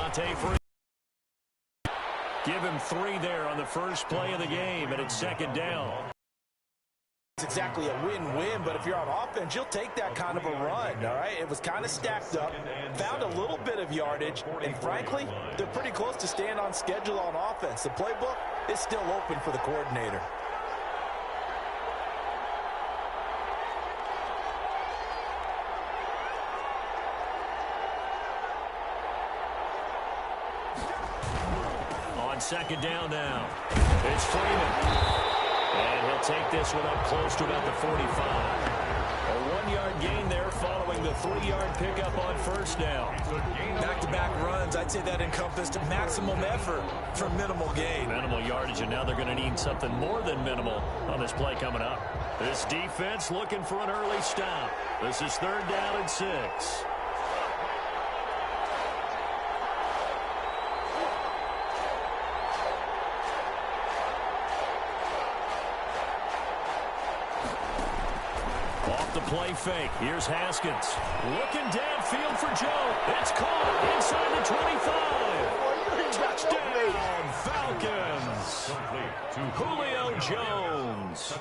Dante free. Give him 3 there on the first play of the game, and it's second down. It's exactly a win-win, but if you're on offense, you'll take that kind of a run, all right? It was kind of stacked up, found a little bit of yardage, and frankly, they're pretty close to staying on schedule on offense. The playbook is still open for the coordinator. On second down now, it's Freeman. And he'll take this one up close to about the 45. A 1-yard gain there following the 3-yard pickup on first down. Back-to-back runs, I'd say that encompassed maximum effort for minimal gain. Minimal yardage, and now they're going to need something more than minimal on this play coming up. This defense looking for an early stop. This is 3rd down and 6. Play fake. Here's Haskins. Looking downfield for Joe. It's caught inside the 25. Touchdown, Falcons. Julio Jones.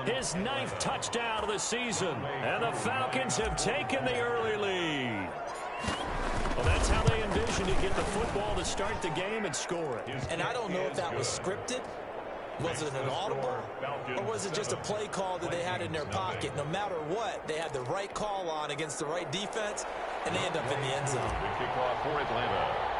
His 9th touchdown of the season. And the Falcons have taken the early lead. Well, that's how they envisioned to get the football to start the game and score it. And I don't know if that was scripted. Was it an audible, or was it just a play call that they had in their pocket? No matter what, they had the right call on against the right defense, and they end up in the end zone. The kickoff for Atlanta.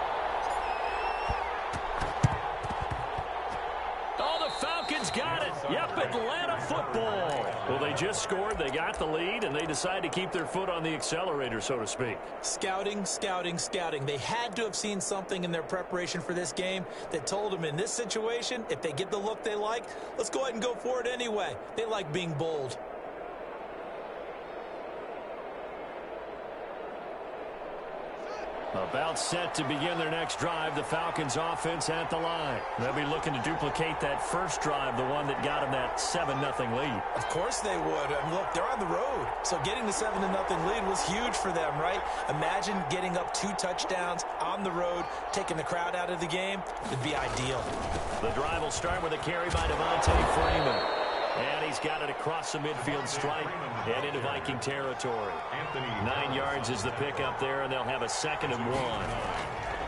Oh, the Falcons got it. Yep, Atlanta football. Well, they just scored, they got the lead, and they decide to keep their foot on the accelerator, so to speak. Scouting, scouting, scouting. They had to have seen something in their preparation for this game that told them in this situation, if they get the look they like, let's go ahead and go for it anyway. They like being bold. About set to begin their next drive, the Falcons offense at the line. They'll be looking to duplicate that first drive, the one that got them that 7-0 lead. Of course they would. And look, they're on the road. So getting the 7-0 lead was huge for them, right? Imagine getting up 2 touchdowns on the road, taking the crowd out of the game. It'd be ideal. The drive will start with a carry by Devontae Freeman. And he's got it across the midfield stripe and into Viking territory. 9 yards is the pickup there, and they'll have a 2nd and 1.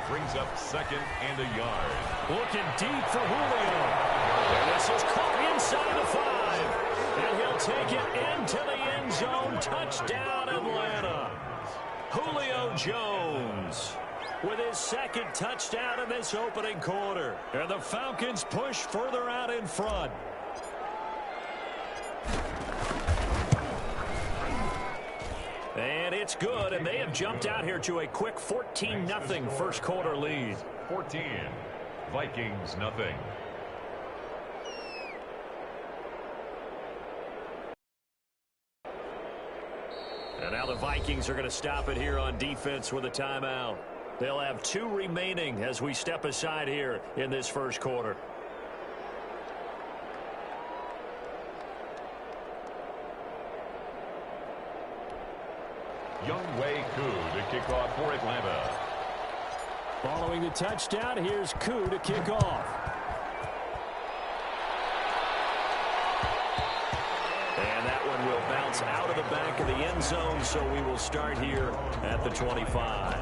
Brings up 2nd and a yard. Looking deep for Julio. And this is caught inside the 5. And he'll take it into the end zone. Touchdown, Atlanta. Julio Jones with his 2nd touchdown in this opening quarter. And the Falcons push further out in front. And it's good, and they have jumped out here to a quick 14-0 first quarter lead. 14, Vikings nothing. And now the Vikings are going to stop it here on defense with a timeout. They'll have 2 remaining as we step aside here in this first quarter. Younghoe Koo to kick off for Atlanta. Following the touchdown, here's Koo to kick off. And that one will bounce out of the back of the end zone, so we will start here at the 25.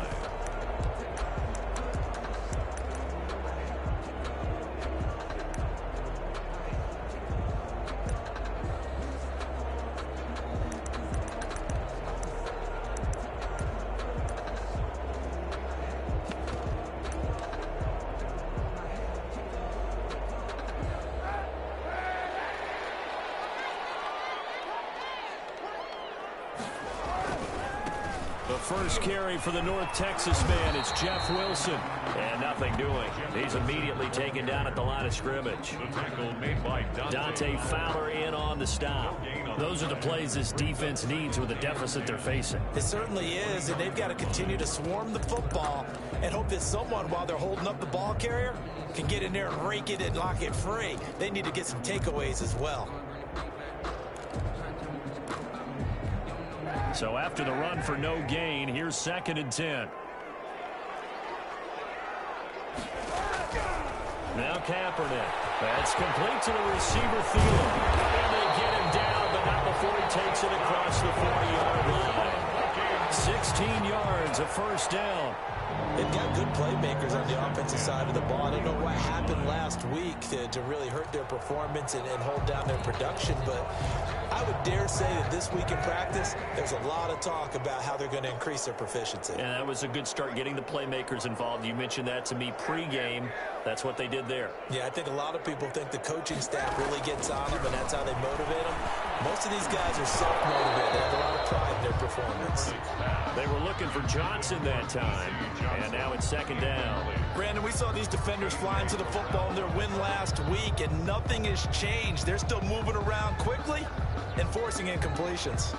First carry for the North Texas man. It's Jeff Wilson. And nothing doing. He's immediately taken down at the line of scrimmage. The tackle made by Dante Fowler in on the stop. Those are the plays this defense needs with the deficit they're facing. It certainly is, and they've got to continue to swarm the football and hope that someone, while they're holding up the ball carrier, can get in there and rake it and lock it free. They need to get some takeaways as well. So after the run for no gain, here's 2nd and 10. Now Kaepernick. That's complete to the receiver Thielen. And they get him down, but not before he takes it across the 40-yard line. 16 yards, a first down. They've got good playmakers on the offensive side of the ball. I don't know what happened last week to really hurt their performance and hold down their production, but I would dare say that this week in practice, there's a lot of talk about how they're going to increase their proficiency. And that was a good start getting the playmakers involved. You mentioned that to me pregame. That's what they did there. Yeah, I think a lot of people think the coaching staff really gets on them, and that's how they motivate them. Most of these guys are self-motivated. They have a lot of pride in their performance. They were looking for Johnson that time, and now it's second down. Brandon, we saw these defenders flying to the football in their win last week, and nothing has changed. They're still moving around quickly and forcing incompletions.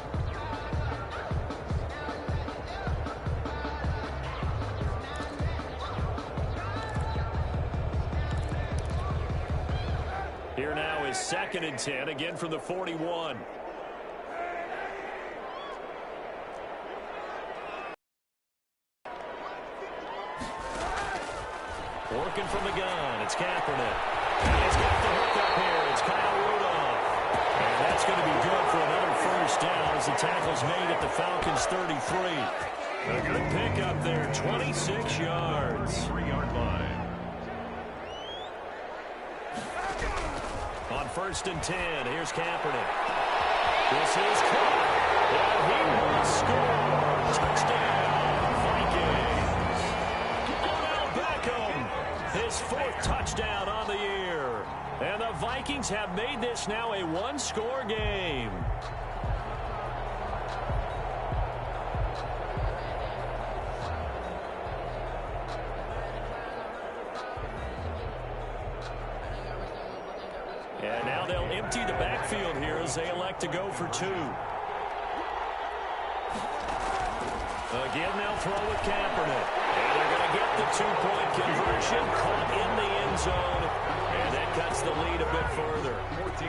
Here now is 2nd and 10, again from the 41. Working from the gun, it's Kaepernick. And he's got the hook up here, it's Kyle Rudolph. And that's going to be good for another first down as the tackle's made at the Falcons' 33. A good pickup there, 26 yards. 3-yard line. On 1st and 10, here's Kaepernick. This is caught, and he will score. Touchdown, Vikings. Odell Beckham, his 4th touchdown on the year. And the Vikings have made this now a one-score game. And now they'll empty the backfield here as they elect to go for 2. Again, they'll throw with Kaepernick. And they're going to get the 2-point conversion, caught in the end zone. And that cuts the lead a bit further. 14.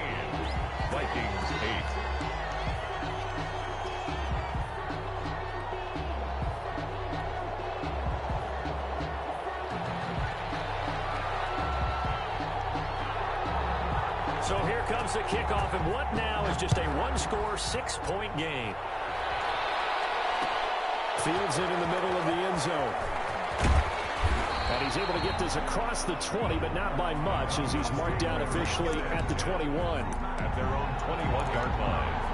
Vikings 8. So here comes the kickoff, and what now is just a one-score, 6-point game. Fields it in the middle of the end zone. And he's able to get this across the 20, but not by much, as he's marked down officially at the 21. At their own 21-yard line.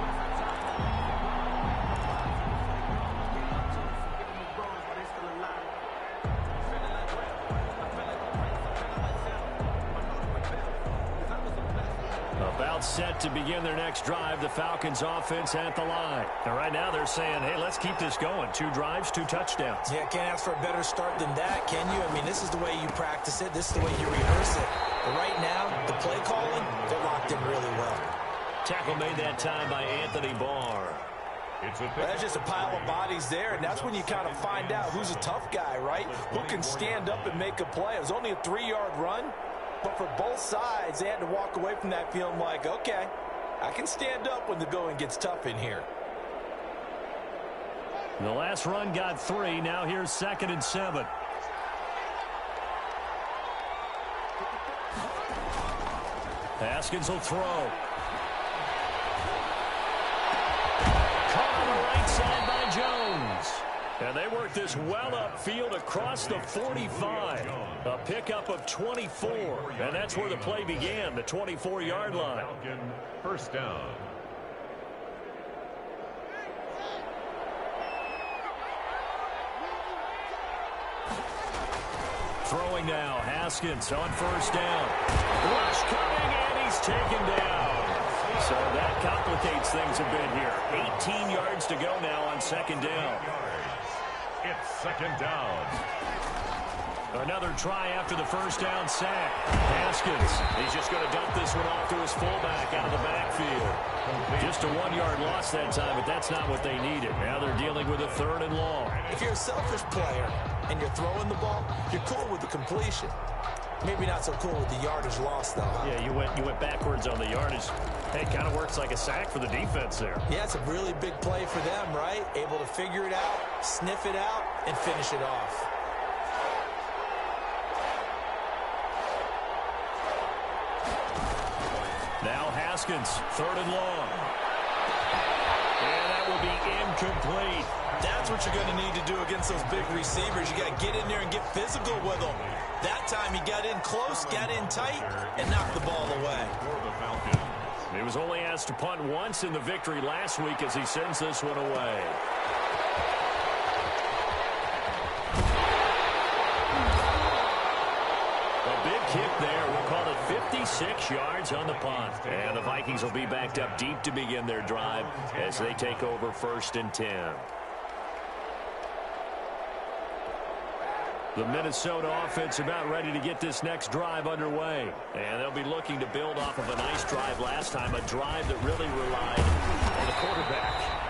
Set to begin their next drive, the Falcons offense at the line. And right now they're saying, hey, let's keep this going. 2 drives, 2 touchdowns. Yeah, can't ask for a better start than that, can you? I mean, this is the way you practice it. This is the way you rehearse it. But right now, the play calling, they're locked in really well. Tackle made that time by Anthony Barr. That's just a pile of bodies there, and that's when you kind of find out who's a tough guy, right? Who can stand up and make a play. It was only a 3-yard run. But for both sides, they had to walk away from that feeling like, okay, I can stand up when the going gets tough in here. The last run got 3. Now here's 2nd and 7. Haskins will throw. Caught on the right side by Jones. And they work this well upfield across the 45. A pickup of 24. And that's where the play began, the 24-yard line. Falcon first down. Throwing now, Haskins on 1st down. Rush coming, and he's taken down. So that complicates things a bit here. 18 yards to go now on 2nd down. It's 2nd down. Another try after the 1st down sack. Haskins, he's just going to dump this one off to his fullback out of the backfield. Just a 1-yard loss that time, but that's not what they needed. Now they're dealing with a 3rd and long. If you're a selfish player and you're throwing the ball, you're cool with the completion. Maybe not so cool with the yardage loss, though. Huh? Yeah, you went backwards on the yardage. Hey, it kind of works like a sack for the defense there. Yeah, it's a really big play for them, right? Able to figure it out, sniff it out, and finish it off. Haskins, 3rd and long. And that will be incomplete. That's what you're going to need to do against those big receivers. You got to get in there and get physical with them. That time he got in close, got in tight, and knocked the ball away. He was only asked to punt once in the victory last week as he sends this one away. A big kick there. We'll call it 56 yards on the punt. And the Vikings will be backed up deep to begin their drive as they take over 1st and 10. The Minnesota offense about ready to get this next drive underway. And they'll be looking to build off of a nice drive last time, a drive that really relied on the quarterback.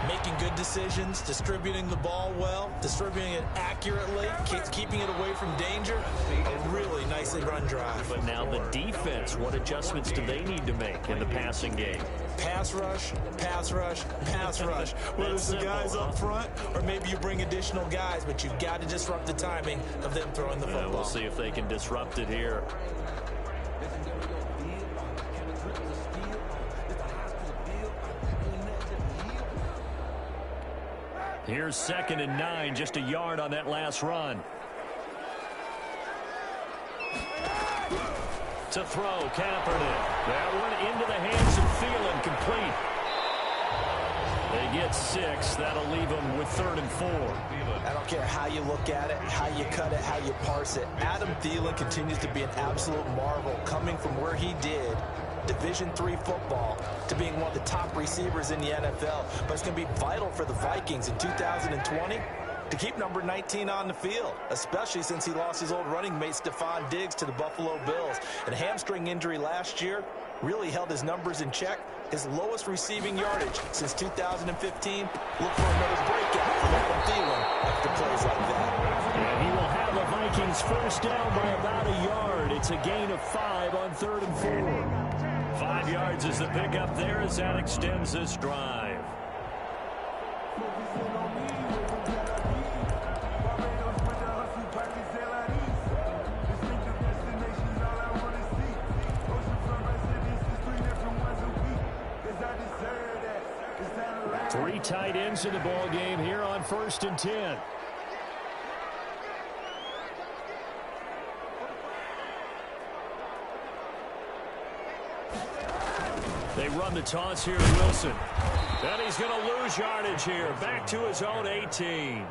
Making good decisions, distributing the ball well, distributing it accurately, keeping it away from danger. A really nicely run drive. But now the defense, what adjustments do they need to make in the passing game? Pass rush, pass rush, pass rush. Whether it's the guys up front or maybe you bring additional guys, but you've got to disrupt the timing of them throwing the football. We'll see if they can disrupt it here. Here's 2nd and 9, just a yard on that last run. To throw, Kaepernick. That one into the hands of Thielen, complete. They get 6. That'll leave them with 3rd and 4. I don't care how you look at it, how you cut it, how you parse it. Adam Thielen continues to be an absolute marvel, coming from where he did, Division III football, to being one of the top receivers in the NFL. But it's going to be vital for the Vikings in 2020 to keep number 19 on the field, especially since he lost his old running mate Stephon Diggs to the Buffalo Bills. And a hamstring injury last year really held his numbers in check. His lowest receiving yardage since 2015. Look for another breakout from Adam Thielen after plays like that. And he will have the Vikings first down by about a yard. It's a gain of 5 on 3rd and 4. 5 yards is the pickup there as that extends this drive. Three tight ends in the ball game here on 1st and 10. They run the toss here to Wilson. And he's going to lose yardage here. Back to his own 18.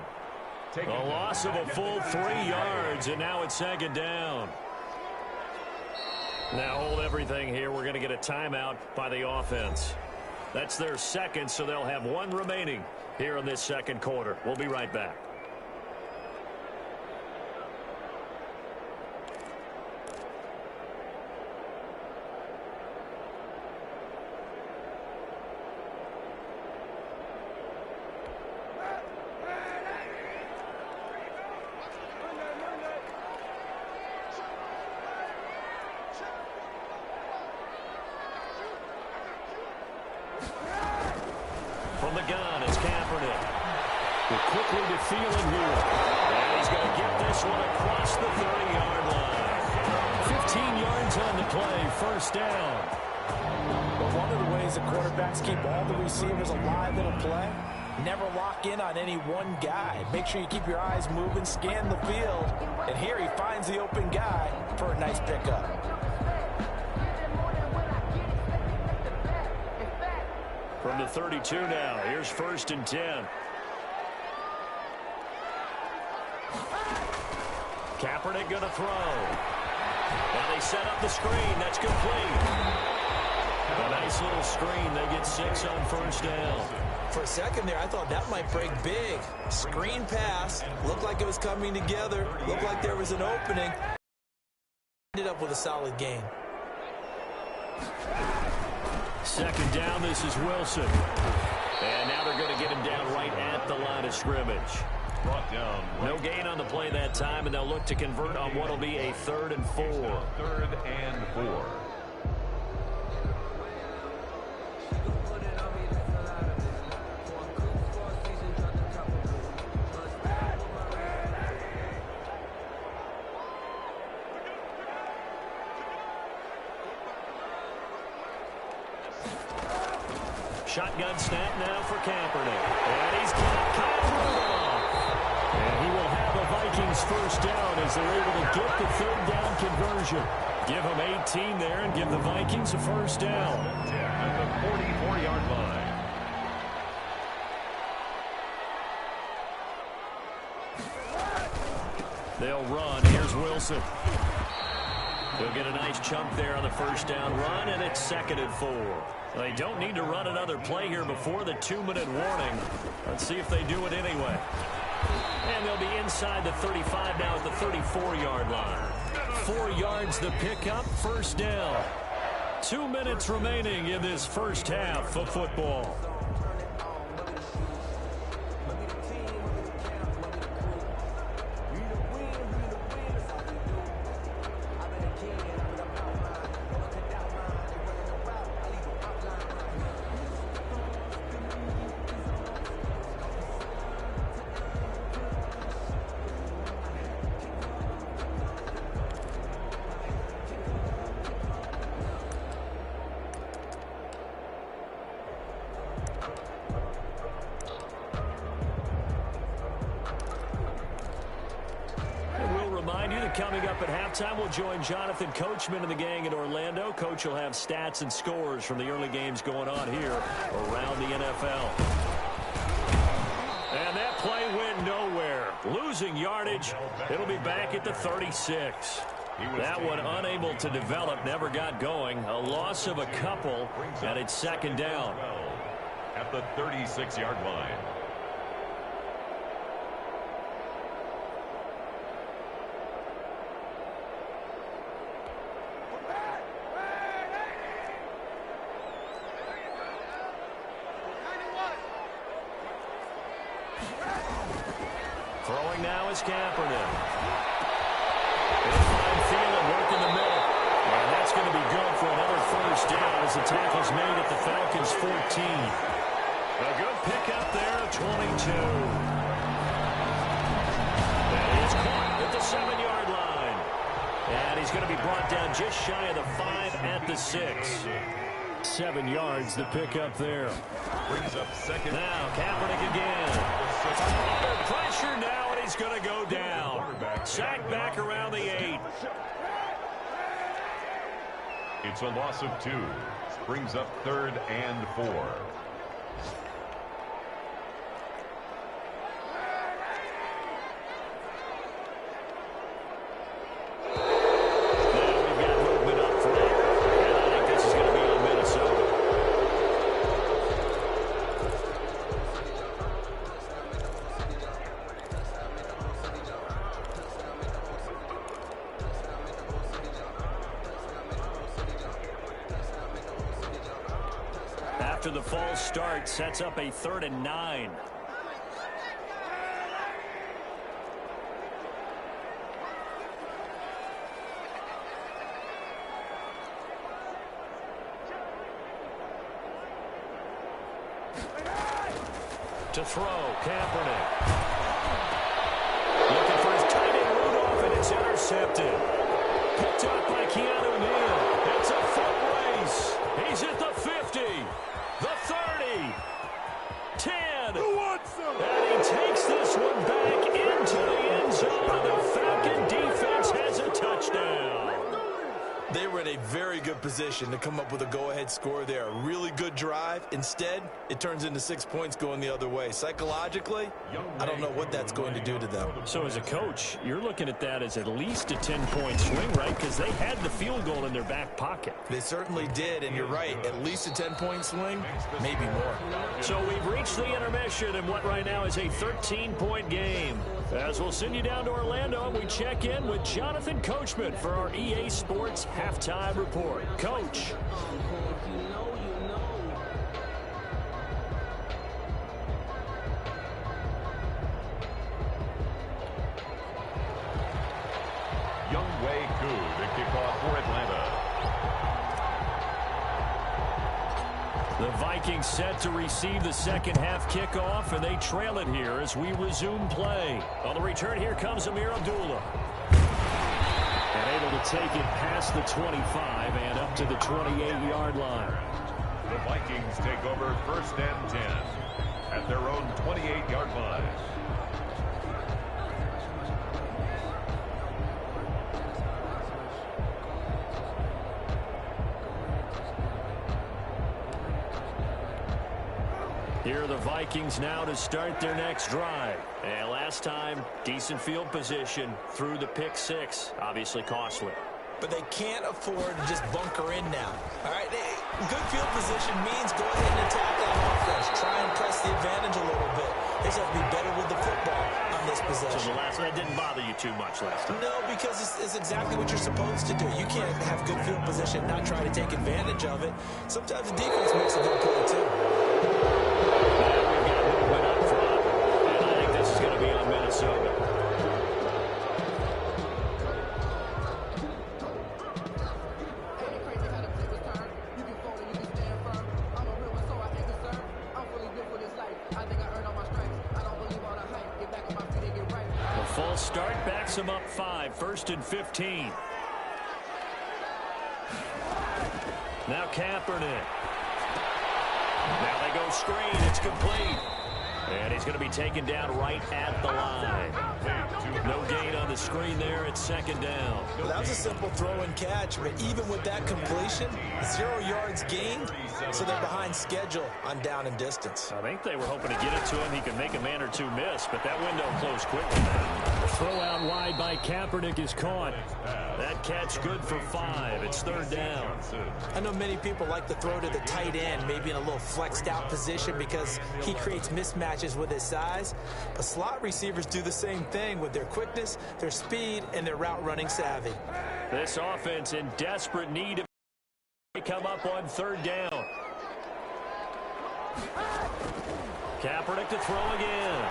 A loss of a full 3 yards, and now it's 2nd down. Now hold everything here. We're going to get a timeout by the offense. That's their 2nd, so they'll have 1 remaining here in this 2nd quarter. We'll be right back. From the gun is Kaepernick. Quickly to Thielen here. And he's going to get this one across the 30-yard line. 15 yards on the play, 1st down. But one of the ways the quarterbacks keep all the receivers alive in a play, never lock in on any one guy. Make sure you keep your eyes moving, scan the field. And here he finds the open guy for a nice pickup. From the 32 now, here's 1st and 10. Kaepernick going to throw. Now they set up the screen. That's complete. A nice little screen. They get 6 on 1st down. For a second there, I thought that might break big. Screen pass. Looked like it was coming together. Looked like there was an opening. Ended up with a solid gain. 2nd down, this is Wilson. And now they're going to get him down right at the line of scrimmage. Brought down. No gain on the play that time, and they'll look to convert on what will be a 3rd and 4. 3rd and 4. Shotgun snap now for Kaepernick. And he's got Kyle Rudolph. And he will have a Vikings first down as they're able to get the third down conversion. Give them 18 there and give the Vikings a first down. At the 44-yard line. They'll run. Here's Wilson. He'll get a nice chunk there on the first down run, and it's 2nd and 4. They don't need to run another play here before the 2-minute warning. Let's see if they do it anyway. And they'll be inside the 35 now at the 34-yard line. 4 yards the pickup, first down. 2 minutes remaining in this first half of football. Coming up at halftime, we'll join Jonathan Coachman and the gang in Orlando. Coach will have stats and scores from the early games going on here around the NFL. And that play went nowhere. Losing yardage. It'll be back at the 36. That one unable to develop, never got going. A loss of a couple, and it's 2nd down. At the 36-yard line. Throwing now is Kaepernick. He'll find Thielen, work in the middle. And that's going to be good for another first down as the tackle's made at the Falcons' 14. A good pickup there of 22. And he's caught at the 7-yard line. And he's going to be brought down just shy of the 5 at the 6. 7 yards the pickup there. Brings up 2nd. Now Kaepernick again. Under pressure now, and he's going to go down. Sacked back around the 8. It's a loss of 2. Brings up 3rd and 4. After the false start, sets up a 3rd and 9. To throw, Kaepernick. Looking for his tight end Rudolph, and it's intercepted. Picked up by Keanu Neal. It's a foot race. He's at the 50. The 30, 10, and he takes this one back into the end zone, and the Falcon defense has a touchdown. They were in a very good position to come up with a go-ahead score there. A really good drive. Instead, it turns into 6 points going the other way. Psychologically, I don't know what that's going to do to them. So as a coach, you're looking at that as at least a 10-point swing, right? Because they had the field goal in their back pocket. They certainly did, and you're right. At least a 10-point swing, maybe more. So we've reached the intermission in what right now is a 13-point game. As we'll send you down to Orlando, and we check in with Jonathan Coachman for our EA Sports Halftime Report. Coach. Younghoe Koo to kick off for Atlanta. The Vikings set to receive the second half kickoff, and they trail it here as we resume play. On the return, here comes Amir Abdullah. And able to take it past the 25 and up to the 28-yard line. The Vikings take over 1st and 10 at their own 28-yard line. Here are the Vikings now to start their next drive. And last time, decent field position through the pick six. Obviously costly. But they can't afford to just bunker in now. All right, good field position means go ahead and attack that offense. Try and press the advantage a little bit. They just have to be better with the football on this possession. So the last one didn't bother you too much last time? No, because it's exactly what you're supposed to do. You can't have good field position, not try to take advantage of it. Sometimes the defense makes a good play, too. We've got movement up front, and I think this is going to be on Minnesota. The false start backs him up 5, 1st and 15. Now Kaepernick. Now they go screen. It's complete. And he's going to be taken down right at the line. No gain on the screen there. It's 2nd down. Well, that was a simple throw and catch, but even with that completion, 0 yards gained, so they're behind schedule on down and distance. I think they were hoping to get it to him. He could make a man or two miss, but that window closed quickly. Throw out wide by Kaepernick is caught. That catch good for 5. It's 3rd down. I know many people like to throw to the tight end, maybe in a little flexed out position because he creates mismatches with his size. But slot receivers do the same thing with their quickness, their speed, and their route running savvy. This offense in desperate need of come up on 3rd down. Kaepernick to throw again.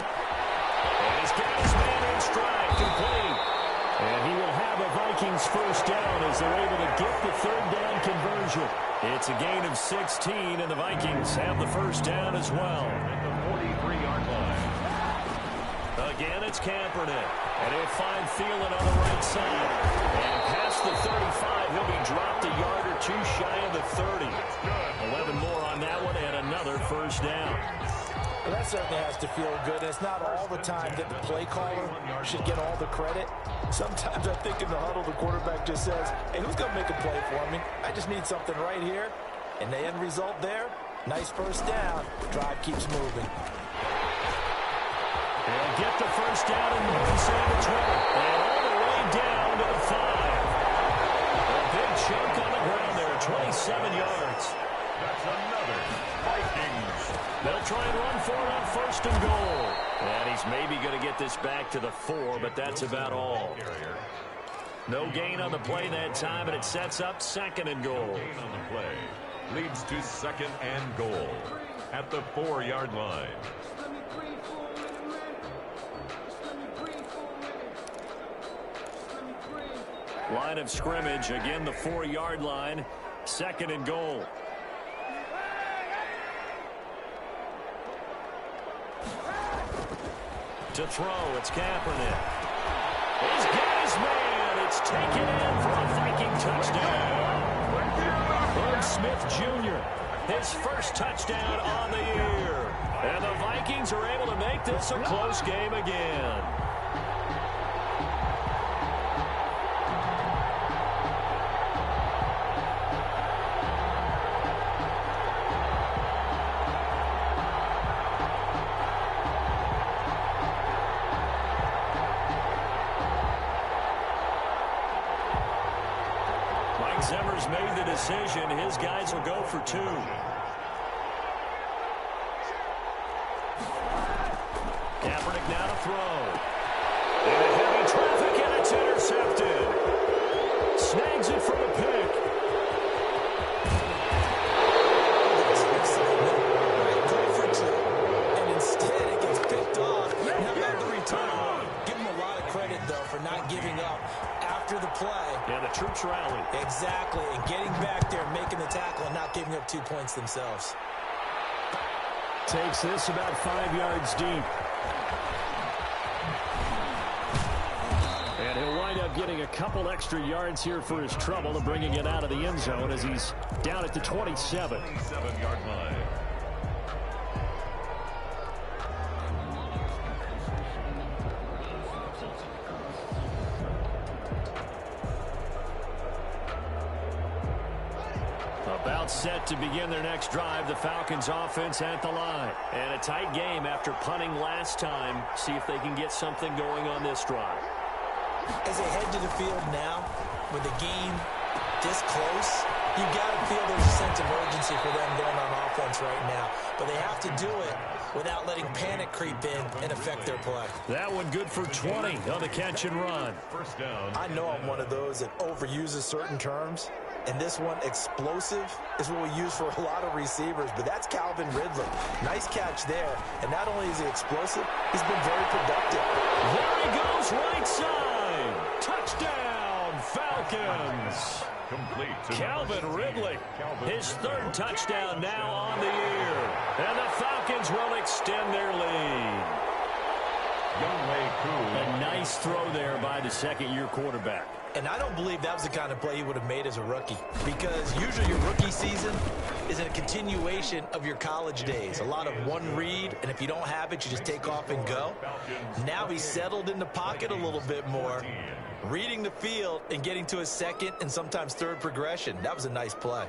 And he's got his man in stride, complete. And he will have a Vikings 1st down as they're able to get the 3rd down conversion. It's a gain of 16, and the Vikings have the 1st down as well. At the 43-yard line. Again, it's Kaepernick. And he'll find Thielen on the right side. And past the 35, he'll be dropped a yard or two shy of the 30. 11 more on that one, and another 1st down. Well, that certainly has to feel good. It's not all the time that the play caller should get all the credit. Sometimes I think in the huddle, the quarterback just says, hey, who's going to make a play for me? I just need something right here. And the end result there, nice 1st down. Drive keeps moving. They'll get the 1st down and move inside the 20. And all the way down to the 5. A big chunk on the ground there, 27 yards. That's another Vikings. They'll try and run for it on 1st and goal. And he's maybe going to get this back to the 4, but that's about all. No gain on the play that time, and it sets up 2nd and goal. Gain on the play leads to 2nd and goal at the 4-yard line. Line of scrimmage, again the 4-yard line, 2nd and goal. To throw, it's Kaepernick. He's got his man. It's taken in for a Viking touchdown. Herb Smith Jr., his 1st touchdown on the year. And the Vikings are able to make this a close game again. Zimmer's made the decision. His guys will go for 2. Kaepernick now to throw. And a heavy traffic, and it's intercepted. Snags it for the pick. Go for 2. And instead it gets picked off. Now about the return. Give him a lot of credit, though, for not giving up after the play. Yeah, the troops rallied. Exactly, and getting back there, making the tackle, and not giving up 2 points themselves. Takes this about 5 yards deep. And he'll wind up up getting a couple extra yards here for his trouble and bringing it out of the end zone as he's down at the 27. 27-yard line. About set to begin their next drive, the Falcons offense at the line. And a tight game after punting last time. See if they can get something going on this drive. As they head to the field now, with the game this close, you've got to feel there's a sense of urgency for them going on offense right now. But they have to do it without letting panic creep in and affect their play. That one good for 20 on the catch and run. First down. I know I'm one of those that overuses certain terms. And this one, explosive, is what we use for a lot of receivers. But that's Calvin Ridley. Nice catch there. And not only is he explosive, he's been very productive. There he goes, right side. Touchdown, Falcons. Complete to Calvin Ridley, his third touchdown now on the year. And the Falcons will extend their lead. A nice throw there by the second-year quarterback. And I don't believe that was the kind of play he would have made as a rookie, because usually your rookie season is a continuation of your college days. A lot of one read, and if you don't have it, you just take off and go. Now he's settled in the pocket a little bit more, reading the field and getting to his second and sometimes third progression. That was a nice play.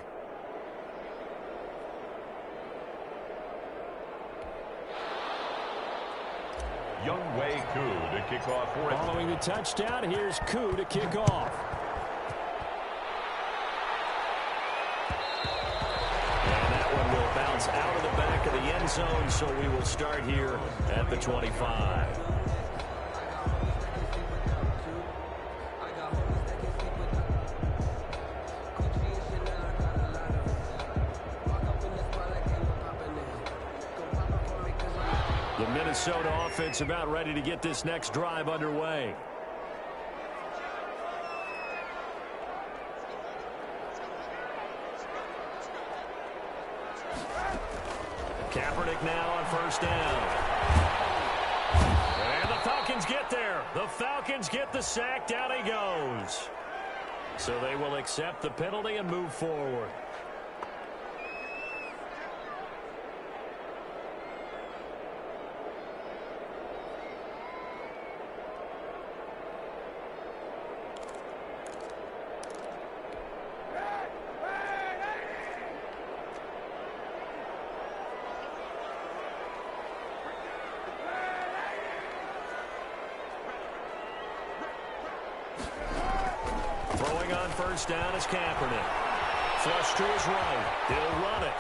Younghoe Koo to kick off for it. Following the touchdown, here's Koo to kick off. And that one will bounce out of the back of the end zone, so we will start here at the 25. The Minnesota offense about ready to get this next drive underway. Kaepernick now on first down. And the Falcons get there. The Falcons get the sack. Down he goes. So they will accept the penalty and move forward. Throwing on first down is Kaepernick. Flush to his right. He'll run it.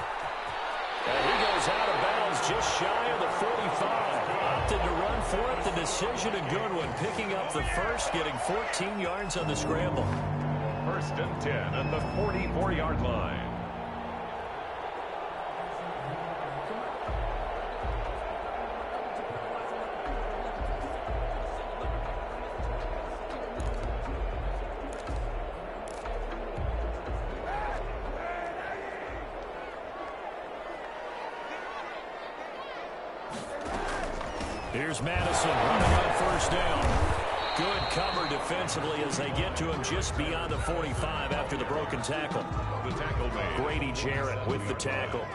And he goes out of bounds just shy of the 45. Opted to run for it. The decision a good one. Picking up the first, getting 14 yards on the scramble. First and 10 at the 44-yard line. Here's Madison running on first down. Good cover defensively as they get to him just beyond the 45 after the broken tackle. The tackle made. Grady Jarrett with the tackle.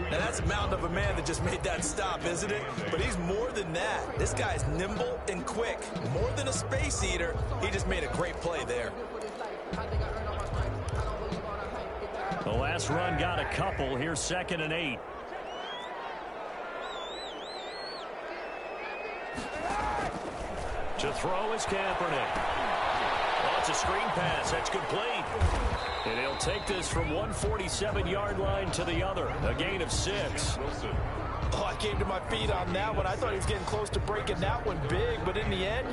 Now that's a mountain of a man that just made that stop, isn't it? But he's more than that. This guy's nimble and quick. More than a space eater, he just made a great play there. The last run got a couple. Here's 2nd and 8. To throw is Kaepernick. Oh, it's a screen pass. That's complete. And he'll take this from 147-yard line to the other. A gain of 6. Oh, I came to my feet on that one. I thought he was getting close to breaking that one big, but in the end,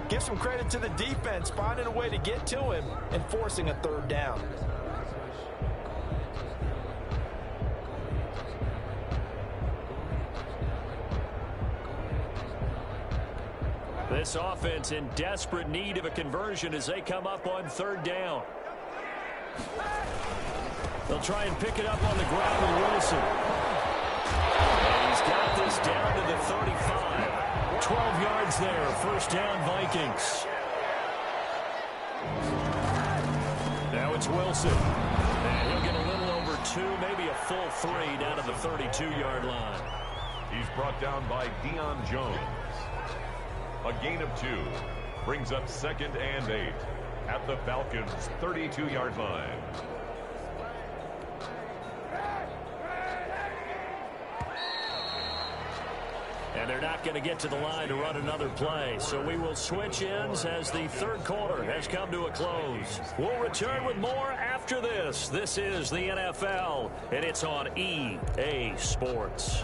give some credit to the defense, finding a way to get to him and forcing a third down. This offense in desperate need of a conversion as they come up on third down. They'll try and pick it up on the ground with Wilson. And he's got this down to the 35. 12 yards there. First down, Vikings. Now it's Wilson. And he'll get a little over 2, maybe a full 3 down to the 32-yard line. He's brought down by Deion Jones. A gain of 2 brings up 2nd and 8 at the Falcons' 32-yard line. And they're not going to get to the line to run another play. So we will switch ends as the third quarter has come to a close. We'll return with more after this. This is the NFL, and it's on EA Sports.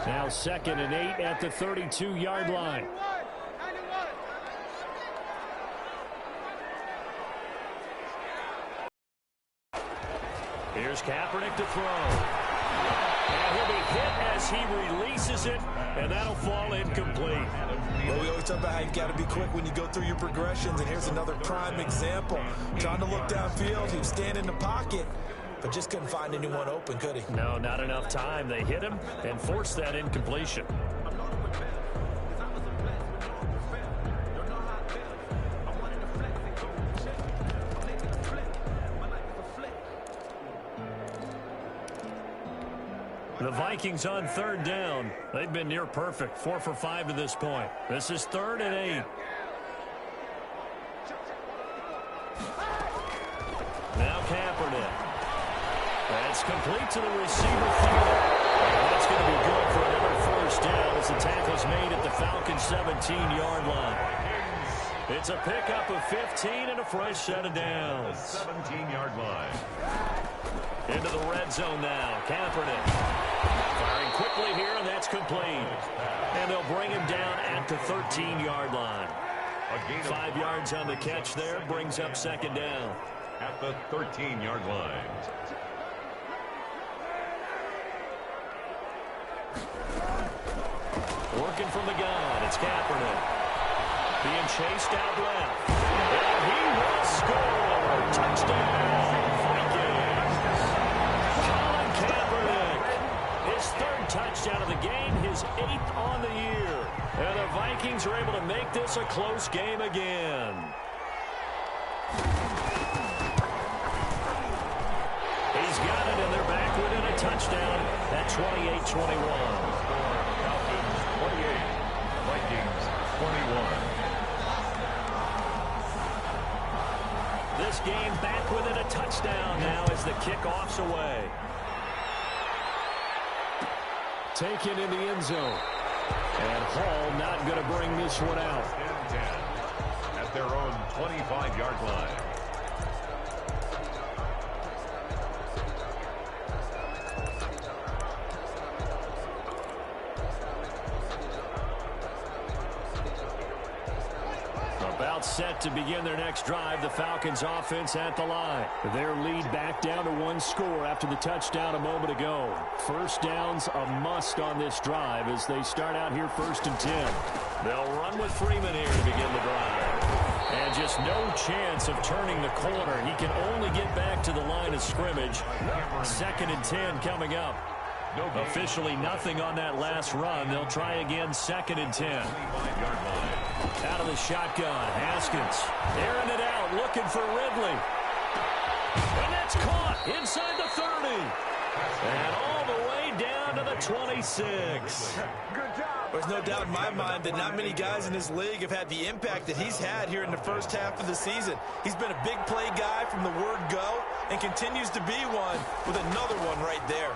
Now 2nd and 8 at the 32-yard line. Here's Kaepernick to throw. And he'll be hit as he releases it, and that'll fall incomplete. Well, we always talk about how you've got to be quick when you go through your progressions, and here's another prime example. Trying to look downfield, he was standing in the pocket, but just couldn't find anyone open, could he? No, not enough time. They hit him and forced that incompletion. The Vikings on 3rd down. They've been near perfect. 4 for 5 to this point. This is 3rd and 8. Now Kaepernick. That's complete to the receiver field. And that's going to be good for another 1st down as the tackle's made at the Falcons' 17-yard line. It's a pickup of 15 and a fresh set of downs. 17-yard line. Into the red zone now. Kaepernick firing quickly here, and that's complete. And they'll bring him down at the 13-yard line. 5 yards on the catch there brings up 2nd down. At the 13-yard line. Working from the gun, it's Kaepernick. Being chased out left. And he will score. Touchdown, Vikings. Colin Kaepernick. His 3rd touchdown of the game, his 8th on the year. And the Vikings are able to make this a close game again. He's got it, and they're back within a touchdown at 28-21. Falcons 28, Vikings 21. This game back within a touchdown now as the kickoff's away. Taken in the end zone. And Hall not going to bring this one out. 10 at their own 25-yard line. About set to begin their next drive. The Falcons offense at the line. Their lead back down to 1 score after the touchdown a moment ago. 1st down's a must on this drive as they start out here 1st and 10. They'll run with Freeman here to begin the drive. And just no chance of turning the corner. He can only get back to the line of scrimmage. 2nd and 10 coming up. Officially nothing on that last run. They'll try again 2nd and 10. 25-yard line. Out of the shotgun, Haskins airing it out, looking for Ridley. And that's caught inside the 30. And all the way down to the 26. There's no doubt in my mind that not many guys in this league have had the impact that he's had here in the 1st half of the season. He's been a big play guy from the word go and continues to be one with another one right there.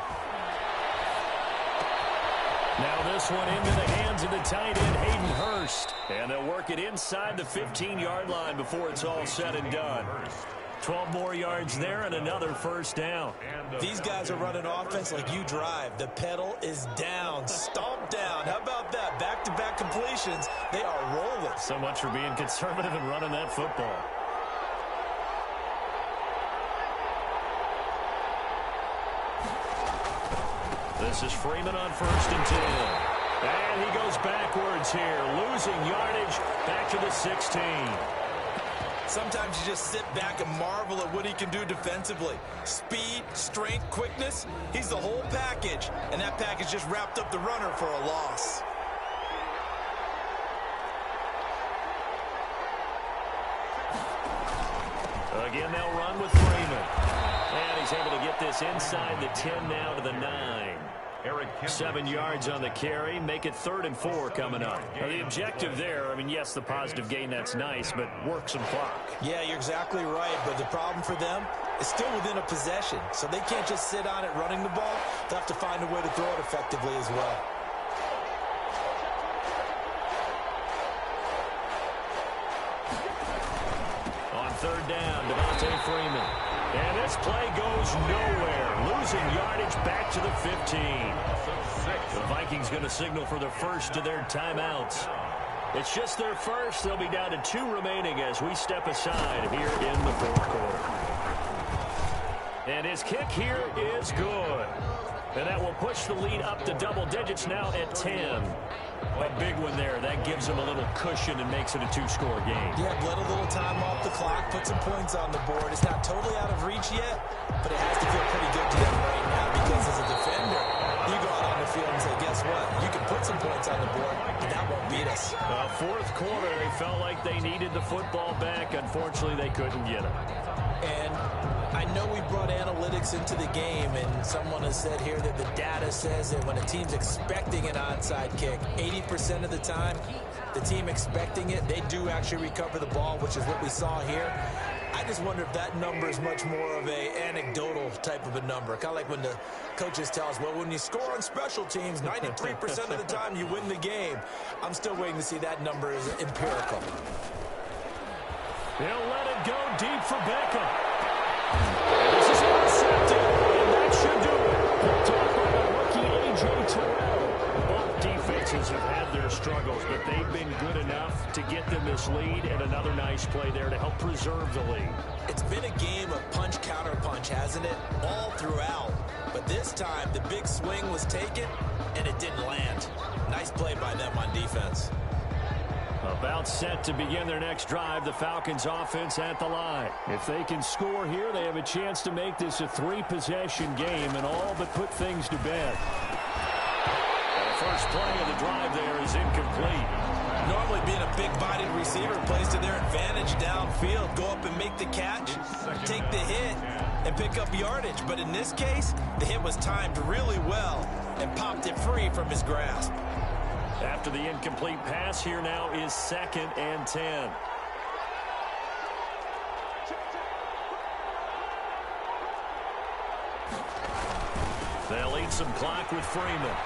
Now this one into the hands of the tight end, Hayden Hurst. And they'll work it inside the 15-yard line before it's all said and done. 12 more yards there and another 1st down. These guys are running offense like you drive. The pedal is down, stomped down. How about that? Back-to-back completions. They are rolling. So much for being conservative and running that football. This is Freeman on 1st and 10. And he goes backwards here, losing yardage back to the 16. Sometimes you just sit back and marvel at what he can do defensively. Speed, strength, quickness, he's the whole package. And that package just wrapped up the runner for a loss. Again, they'll run with Freeman. And he's able to get this inside the 10 now to the 9. 7 yards on the carry. Make it 3rd and 4 coming up. Now, the objective there, I mean, yes, the positive gain, that's nice, but work some clock. Yeah, you're exactly right, but the problem for them is still within a possession, so they can't just sit on it running the ball. They'll have to find a way to throw it effectively as well. On 3rd down, Devontae Freeman. And this play goes nowhere. Losing yardage back to the 15. The Vikings going to signal for the first of their timeouts. It's just their first. They'll be down to 2 remaining as we step aside here in the 4th quarter. And his kick here is good. And that will push the lead up to double digits now at 10. A big one there. That gives them a little cushion and makes it a 2-score game. Yeah, let a little time off the clock, put some points on the board. It's not totally out of reach yet, but it has to feel pretty good to them right now because as a defender, you go out on the field and say, guess what? You can put some points on the board, but that won't beat us. 4th quarter, they felt like they needed the football back. Unfortunately, they couldn't get it. And I know we brought analytics into the game, and someone has said here that the data says that when a team's expecting an onside kick, 80% of the time, the team expecting it, they do actually recover the ball, which is what we saw here. I just wonder if that number is much more of a anecdotal type of a number. Kind of like when the coaches tell us, well, when you score on special teams, 93% of the time you win the game. I'm still waiting to see that number is empirical. They'll let it go deep for Beckham. This is intercepted, and that should do it. Talk by the rookie A.J. Terrell. Both defenses have had their struggles, but they've been good enough to get them this lead, and another nice play there to help preserve the lead. It's been a game of punch-counter-punch, hasn't it? All throughout. But this time, the big swing was taken, and it didn't land. Nice play by them on defense. About set to begin their next drive, the Falcons offense at the line. If they can score here, they have a chance to make this a 3-possession game and all but put things to bed. The first play of the drive there is incomplete. Normally being a big-bodied receiver plays to their advantage downfield. Go up and make the catch, take the hit, and pick up yardage. But in this case, the hit was timed really well and popped it free from his grasp. After the incomplete pass, here now is 2nd and 10. They'll eat some clock with Freeman.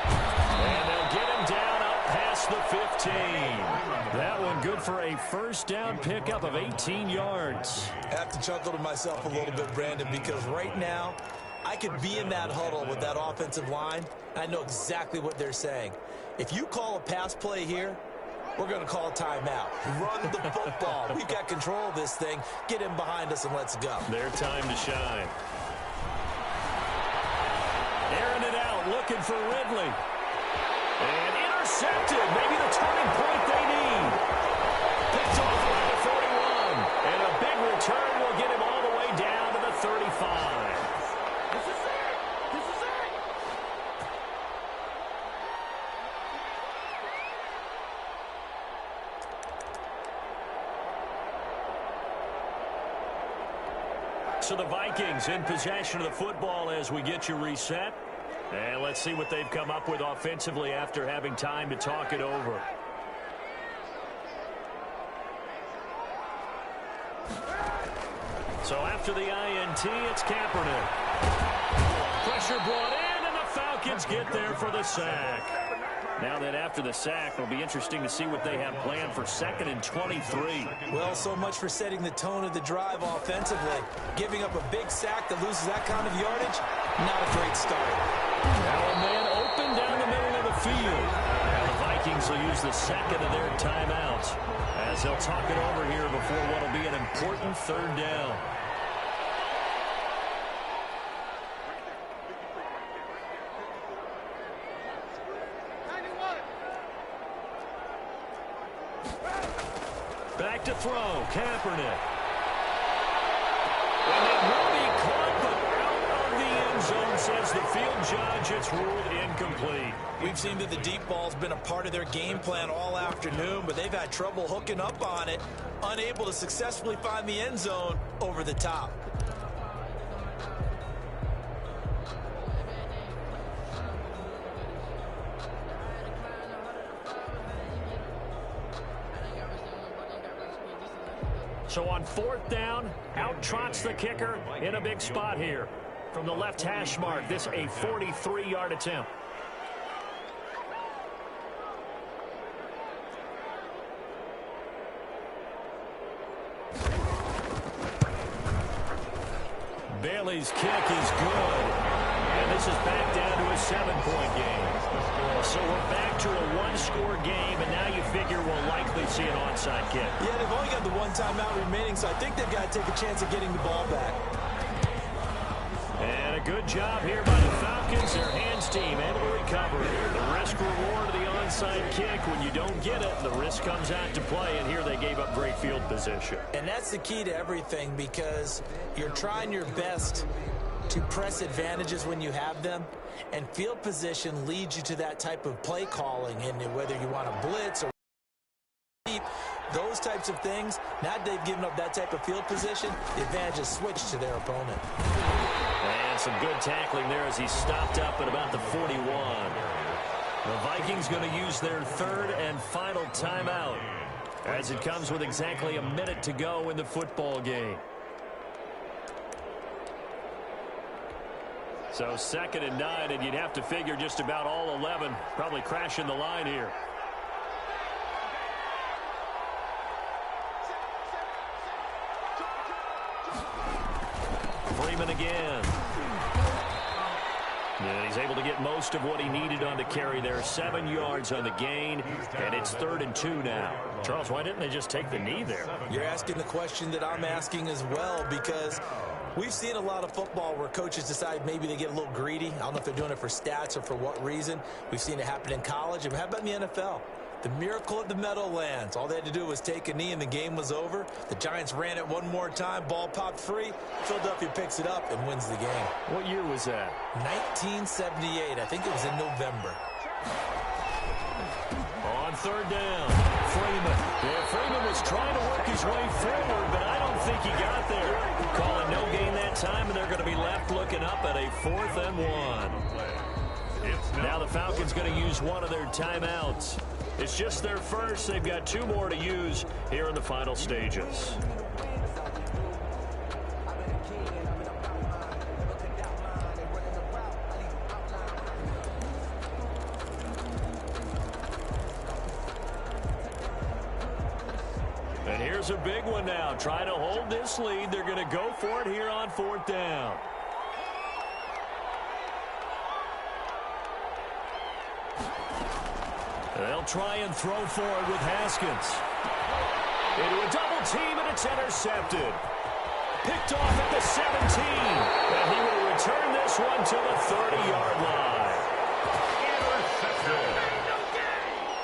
And they'll get him down up past the 15. That one good for a 1st down pickup of 18 yards. I have to chuckle to myself a little bit, Brandon, because right now, I could be in that huddle with that offensive line. I know exactly what they're saying. If you call a pass play here, we're going to call a timeout. Run the football. We've got control of this thing. Get him behind us and let's go. Their time to shine. Airing it out, looking for Ridley. And intercepted. Maybe the turning point they need. Picked off by the 41. And a big return will get him all the way down to the 35. So the Vikings in possession of the football as we get you reset. And let's see what they've come up with offensively after having time to talk it over. So after the INT, it's Kaepernick. Pressure brought in, and the Falcons get there for the sack. Now that after the sack, it'll be interesting to see what they have planned for 2nd and 23. Well, so much for setting the tone of the drive offensively. Giving up a big sack that loses that kind of yardage, not a great start. Now a man open down the middle of the field. And the Vikings will use the 2nd of their timeouts as they'll talk it over here before what will be an important 3rd down. Back back to throw. Kaepernick. And it will be caught, but out of the end zone, says the field judge. It's ruled incomplete. We've seen that the deep ball's been a part of their game plan all afternoon, but they've had trouble hooking up on it, unable to successfully find the end zone over the top. So on 4th down, out trots the kicker in a big spot here. From the left hash mark, this a 43-yard attempt. Bailey's kick is good. And this is back down to a 7-point game. So we're back to a one-score game, and now you figure we'll likely see an onside kick. Yeah, they've only got the one timeout remaining, so I think they've got to take a chance of getting the ball back. And a good job here by the Falcons. Their hands team able to recover. The risk-reward of the onside kick. When you don't get it, the risk comes out to play, and here they gave up great field position. And that's the key to everything, because you're trying your best to press advantages when you have them, and field position leads you to that type of play calling, and whether you want to blitz or deep, those types of things. Now that they've given up that type of field position, the advantage is switched to their opponent. And some good tackling there as he stopped up at about the 41. The Vikings going to use their 3rd and final timeout as it comes with exactly a minute to go in the football game. So 2nd and 9, and you'd have to figure just about all 11 probably crashing the line here. Freeman again. And he's able to get most of what he needed on the carry there. 7 yards on the gain, and it's 3rd and 2 now. Charles, why didn't they just take the knee there? You're asking the question that I'm asking as well, because we've seen a lot of football where coaches decide maybe they get a little greedy. I don't know if they're doing it for stats or for what reason. We've seen it happen in college. And how about in the NFL? The miracle of the Meadowlands. All they had to do was take a knee and the game was over. The Giants ran it one more time. Ball popped free. Philadelphia picks it up and wins the game. What year was that? 1978. I think it was in November. On 3rd down, Freeman. Yeah, Freeman was trying to work his way forward, but I don't think he got there. Calling no gain that time, and they're going to be left looking up at a 4th and 1. Now the Falcons going to use one of their timeouts. It's just their first. They've got 2 more to use here in the final stages. And here's a big one now. Trying to hold this lead. They're going to go for it here on 4th down. They'll try and throw for it with Haskins. Into a double team, and it's intercepted. Picked off at the 17. And he will return this one to the 30-yard line. Intercepted.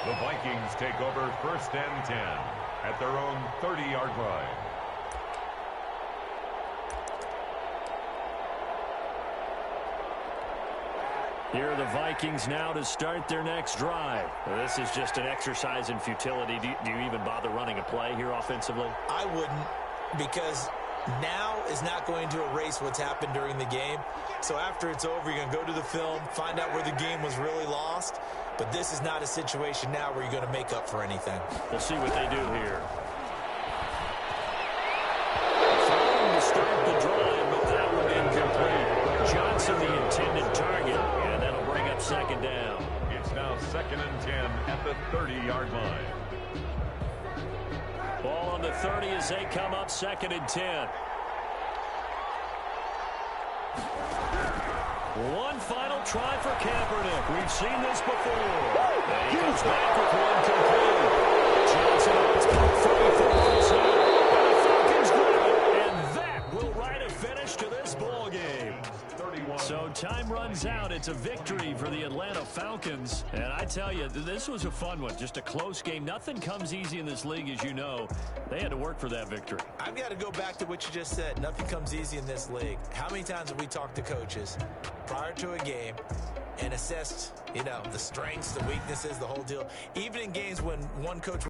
The Vikings take over 1st and 10 at their own 30-yard line. Here are the Vikings now to start their next drive. This is just an exercise in futility. Do you even bother running a play here offensively? I wouldn't, because now is not going to erase what's happened during the game. So after it's over, you're going to go to the film, find out where the game was really lost. But this is not a situation now where you're going to make up for anything. We'll see what they do here. Trying to start the drive, but that one incomplete. Johnson, the intended target, and that'll bring up 2nd down. It's now 2nd and 10 at the 30-yard line. Ball on the 30 as they come up 2nd and 10. One final try for Kaepernick. We've seen this before. And he comes back with one complete. Johnson on its 34. And the Falcons grab it. And that will write a finish to this ball game. So time runs out. It's a victory for the Atlanta Falcons. And I tell you, this was a fun one. Just a close game. Nothing comes easy in this league, as you know. They had to work for that victory. I've got to go back to what you just said. Nothing comes easy in this league. How many times have we talked to coaches prior to a game and assessed, the strengths, the weaknesses, the whole deal? Even in games when one coach